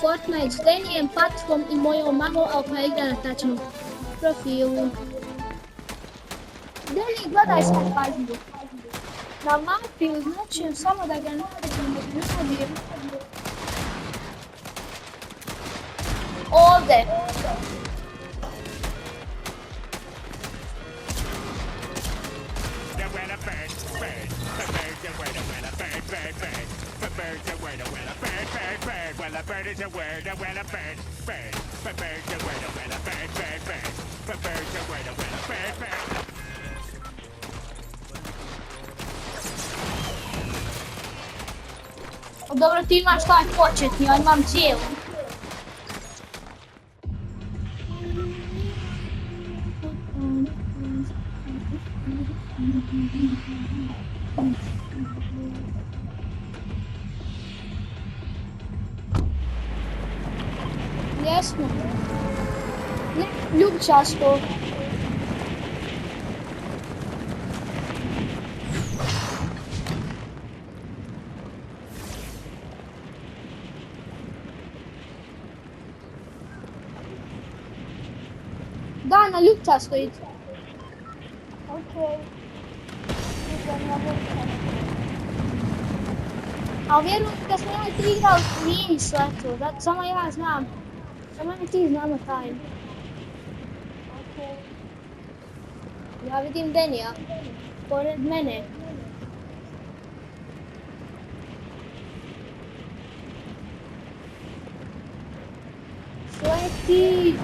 Fortnite s Denijem, Patrikom i mojom mamom, a koja igra na tačnom profilu. Deni, gledaj sad pažnju. Na mapi označujem samo da ga nađem. Ovdje. Dobro, ti imaš taj početni, ja imam cijelu. Jesmo. Ne, ljubčasto. Da, na ljubčasto ide. Okej. Idem na ljubčasto. A vjerujem da smo ja i ti igrali nije sletilo, zato samo ja znam. Samo i ti znamo tajnu. Okej. Ja vidim Denija, pored mene. Sleti!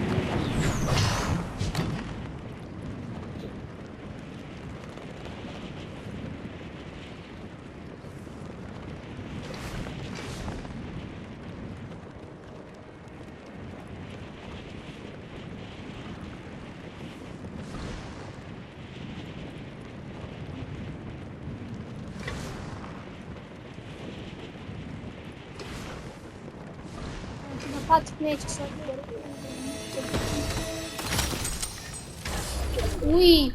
Patrik neće sad Uj!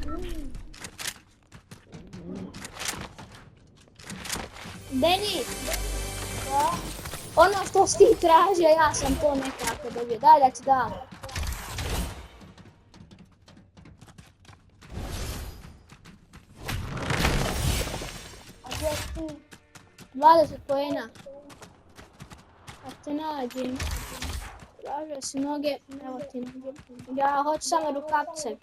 Deni! Da? Ono što si ti tražio, ja sam to nekako dobio. Daj da ti dam. A gdje si? 20 poena. Kad te nađem. Tražio si noge, evo ti noge. Ja hoću samo rukavce.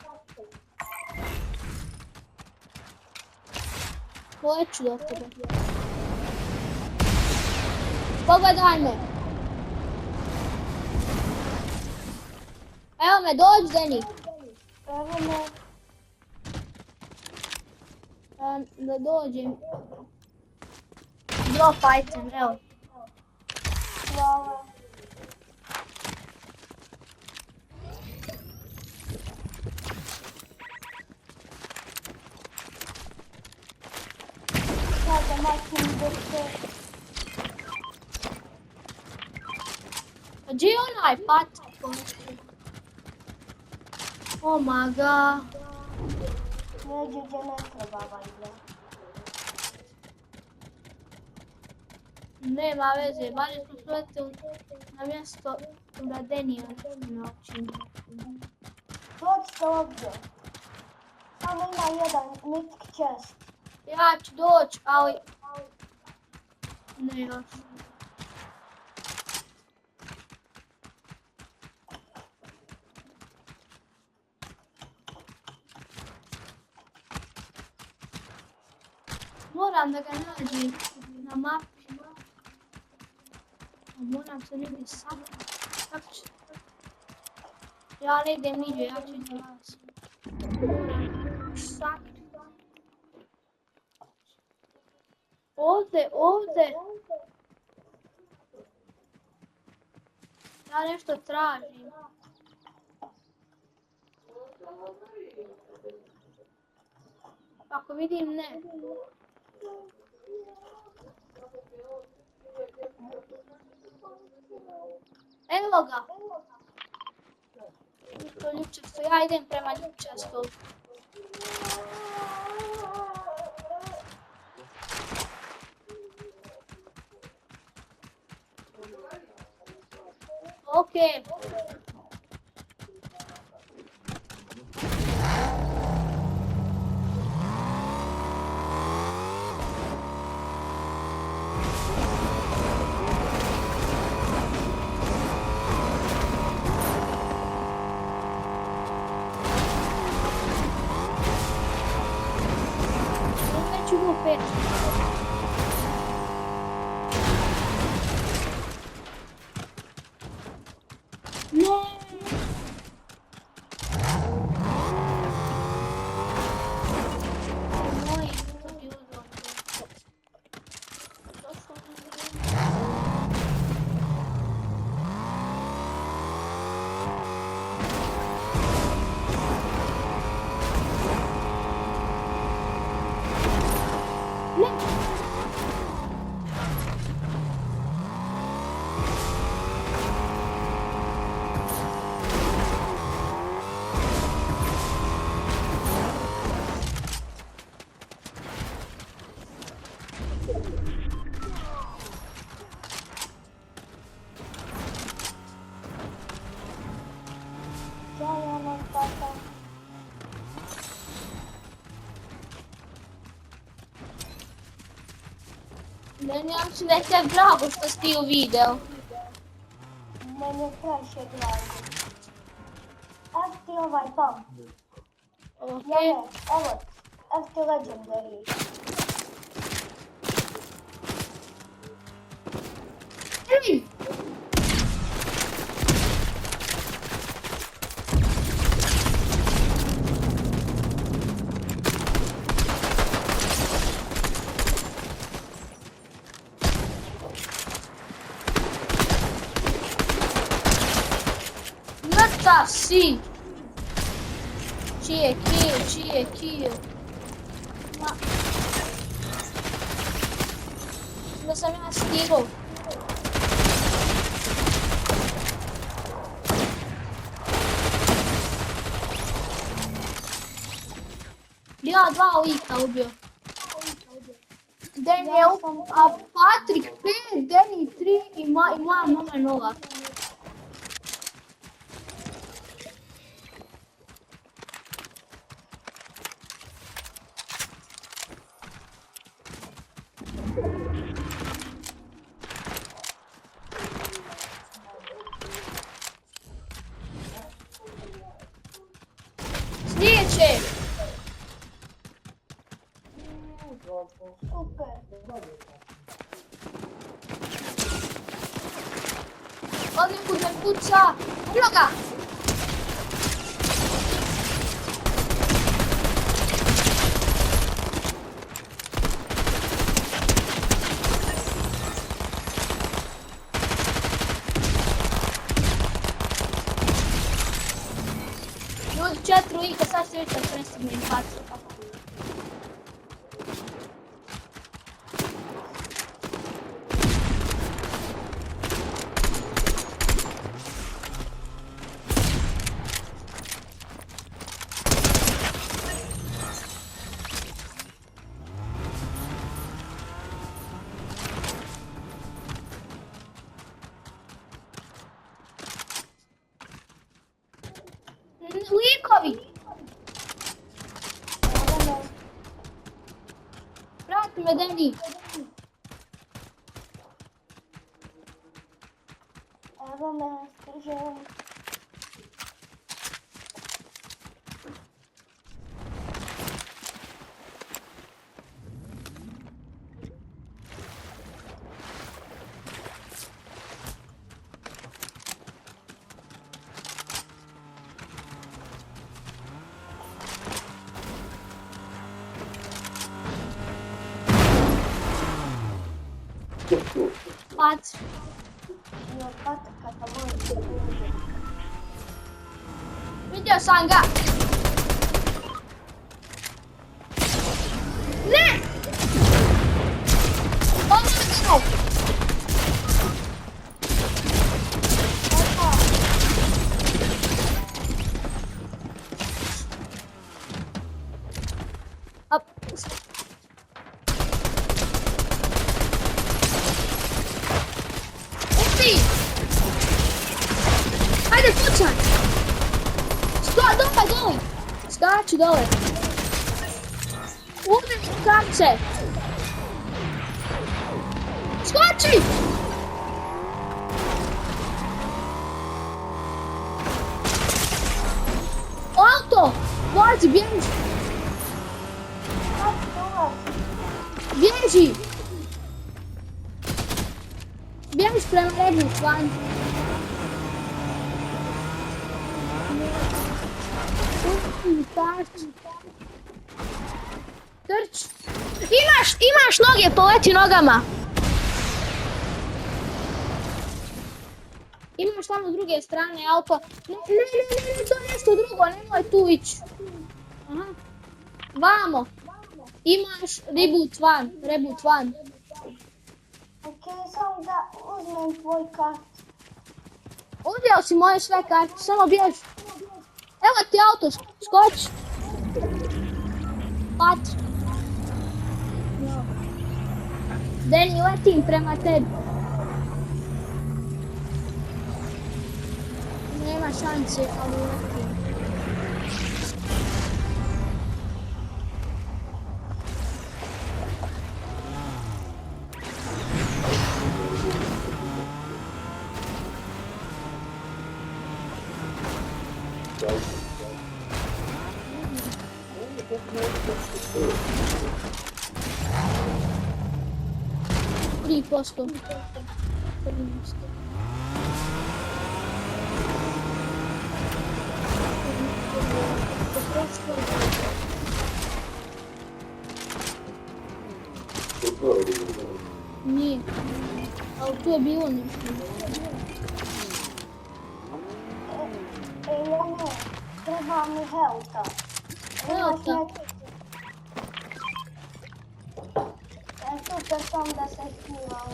Hoću do tebe. Pogledaj me. Evo me, dođi Deni. Evo me. Da dođem. Drop item, evo. Hvala. Sada maknem da se... A gdje je onaj Patrik? Oh my god. Neđe gdje ne treba valjda. Nema veze, barem smo sletili na mjesto da Denija naučim. Dođite ovdje. Samo ima jedan mythic chest. Ja ću doći, ali... Ne još. Moram da ga nađem na mapi. Moram se negdje sakriti. Kako ću? Ja ne idem niđe, ja ću ići vas. Moram sakriti. Ovdje, ovdje. Ja nešto tražim. Ako vidim, ne. Evo ga. To ljubčasto, ja idem prema ljubčastu. Okej. Već u opet. No. Moj, to bi uzelo. Deni, ja mislim da je te drago što si ti u video. Meni je previše drago. Evo ti ovaj tam. Okej. Evo ti legendary. Ej! Mrtav si! Čiji je kill? Ma... Da sam ja stigao. Ja dva lika ubio. Deni je a Patrik 5, Deni 3 i moja mama 0. Sljedeće! Super. Ovdje kud me puca! Evo ga! Ljudi 4 lika, sad se već da prestignem baciti. Likovi! Vrati me, Deni! Evo me, stižem. Pac. I od Patrika sam moram uđe. Vidio sam ga! Ne! Odlično! Up. Upi! Skači dole. Udri kapce. Skoči! Auto! Vozi, bježi! Bježi! Bježiš prema rednu stvari. Trč! Imaš noge, poleti nogama! Imaš tamo s druge strane auto. Ne, to je nešto drugo, nemoj tu ići. Aha. Vamo. Imaš reboot van. Ok, samo da uzmem tvoj kart. Uzeo si moje sve karte, samo bježi. Evo ti auto, skoči. Patrik. Deni, letim prema tebi. Nema šanse, ali letim. Posto. Nije, ali tu je bilo nešto. Jone, treba mi helta. Helta? Super sam da se snivam.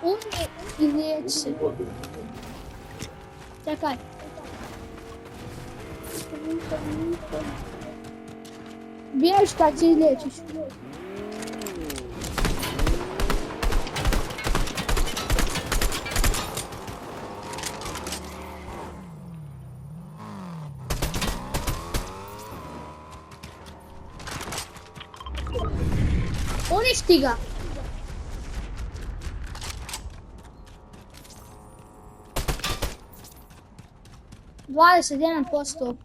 Umri i liječi se. Čekaj. Bježi kad se izliječiš. Uništi ga! %.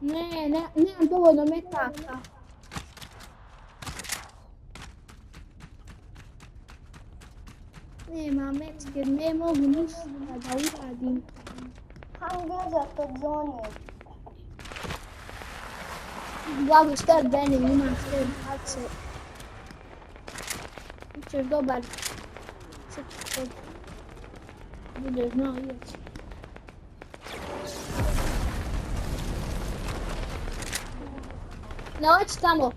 Nemam dovoljno metaka. Nema metke, ne mogu ništa da uradim. Ham gledat od zone. Blago start Deni, imam sve kace. Bićeš dobar. Sve budeš znao ići. Ne oći tamo.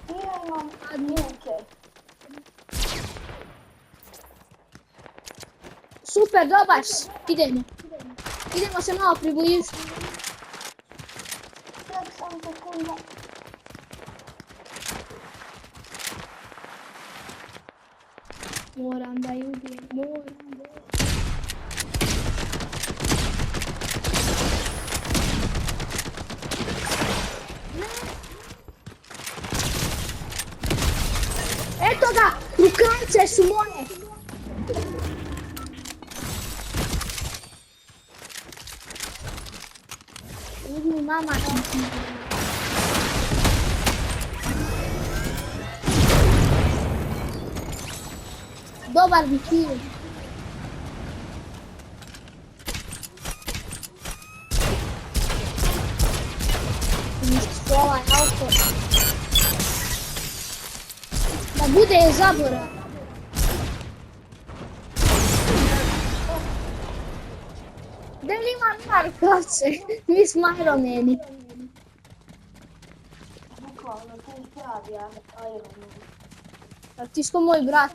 Ja imam adminke. Super, dobar si. Idemo se malo približiti. Ček sam sekunda. Moram da ju ubijem, Eto ga, rukavice su moje. Uzmi mama. Dobar bi kill. Uništi ovaj auto. Da bude zabora. Da li ima narkace? Mi smo Ironmani. Bukvalno, to je pravi Ironman. A ti smo moj brat.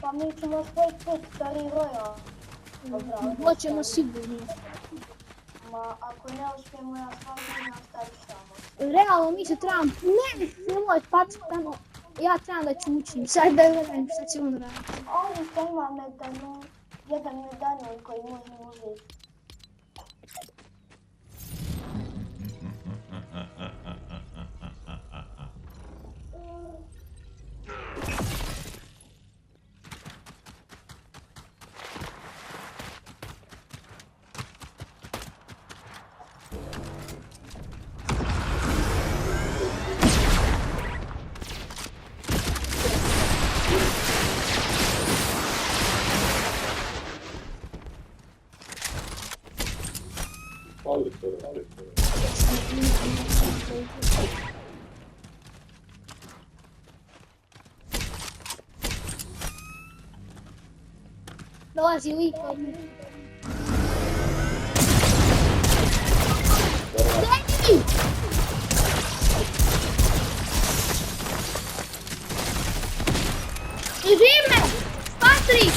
Pa mi ćemo svoj put stari Royale. Hoćemo sigurno. nama, ako ne uspijemo ja s vama nastaviš tamo. Realno mi se trebam... Ne, nemoj Patrik tamo. Ja trebam da čučim. Sad da gledam šta će on raditi. Ovdje što ima jedan medaljon koji možemo uzeti. Dolazi lik od mene. Deni! Drži me! Patrik!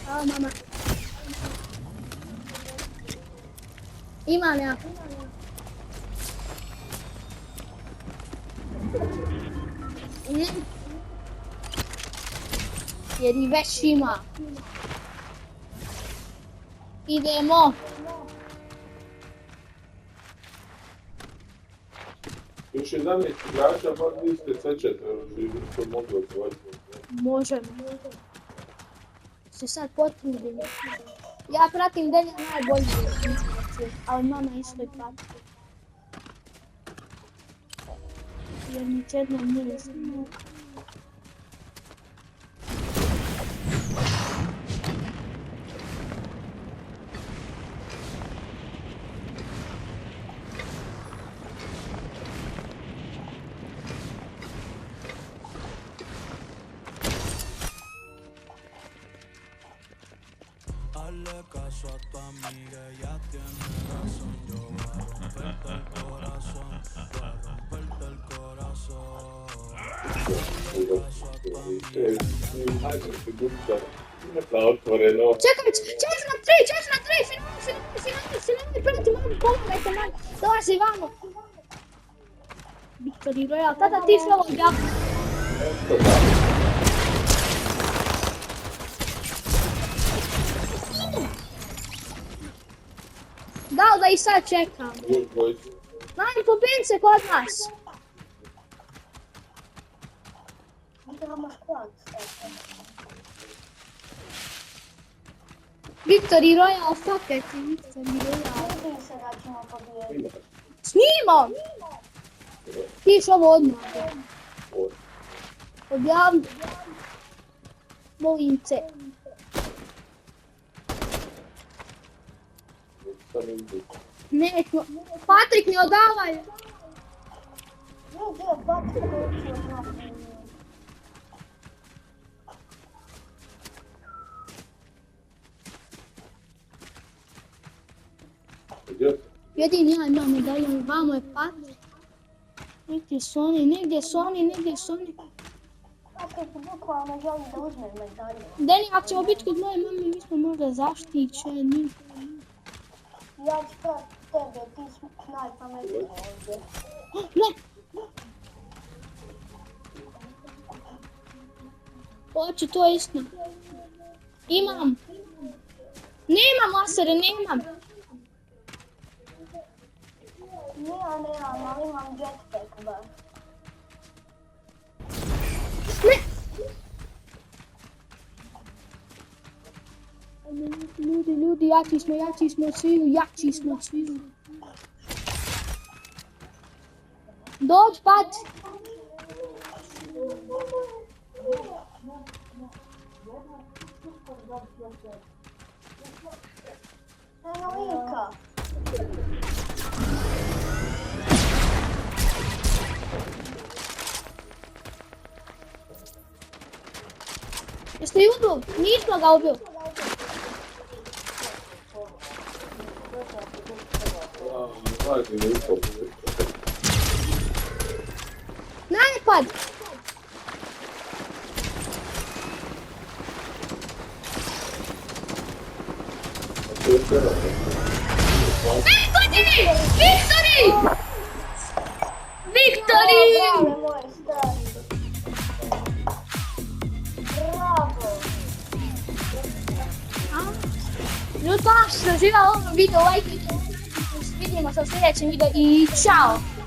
Evo mama. Imam ja. Ne. Jer i već ima. Idemo. Još 11 igrača, pa vi ste sve četiri, što mogu odvojiti. Možemo. Se sad potrudim. Ja pratim Deni najbolje, ali mama isto i prati. Jer mi jednom nije znam. Hazle caso a tu amiga, ella tiene razón. Yo voy a romperte el corazón, voy a romperte el corazón. Hazle caso a tu amiga. Čekaj na tri, finali, prati mamu, pomagajte mamu, dolazi vamo. Victory Royale, tata ti sve ovo jako. Dao da i sad čekam. Mami, pobjedi se kod nas. Victory Royale, fuck it, Victory Royale. Snimam! Piš ovo odmah. Objavim. Molim te. Nećemo. Patrik, ne odavaj! Jedini ja imam medaljon, vamo je Patrik. Negdje su oni. Patrik, bukvalno želim da uzmem medaljon. Deni, ako ćemo biti kod moje mame, mi smo možda zaštićeni. Ja ću prat tebe, ti si najpametniji ovdje. Ne! Hoću, to je istina. Imam. Nemam lasere, nemam. Nemam, ali imam jetpack bar. Ne! Ljudi, jači smo svi. Dođi, Pat! Eno lika. Jeste ju ubili? Nismo ga ubili. Napad! Viktori! Bravo, moje stari. Bravo. Ljudi, ako se živa ovom videu, lajkajte, vidimo se u sljedećem videu i čao!